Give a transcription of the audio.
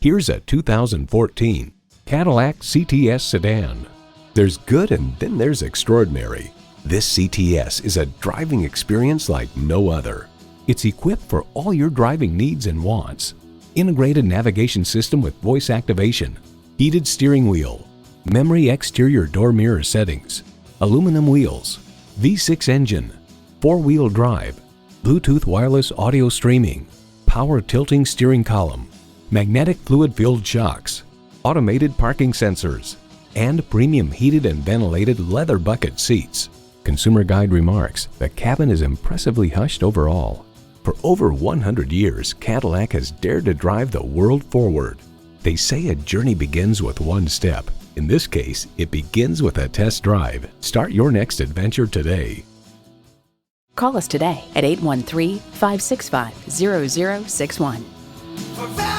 Here's a 2014 Cadillac CTS sedan. There's good and then there's extraordinary. This CTS is a driving experience like no other. It's equipped for all your driving needs and wants. Integrated navigation system with voice activation, heated steering wheel, memory exterior door mirror settings, aluminum wheels, V6 engine, 4-wheel drive, Bluetooth wireless audio streaming, power tilting steering column, magnetic fluid-filled shocks, automated parking sensors, and premium heated and ventilated leather bucket seats. Consumer Guide remarks, the cabin is impressively hushed overall. For over 100 years, Cadillac has dared to drive the world forward. They say a journey begins with one step. In this case, it begins with a test drive. Start your next adventure today. Call us today at 813-565-0061.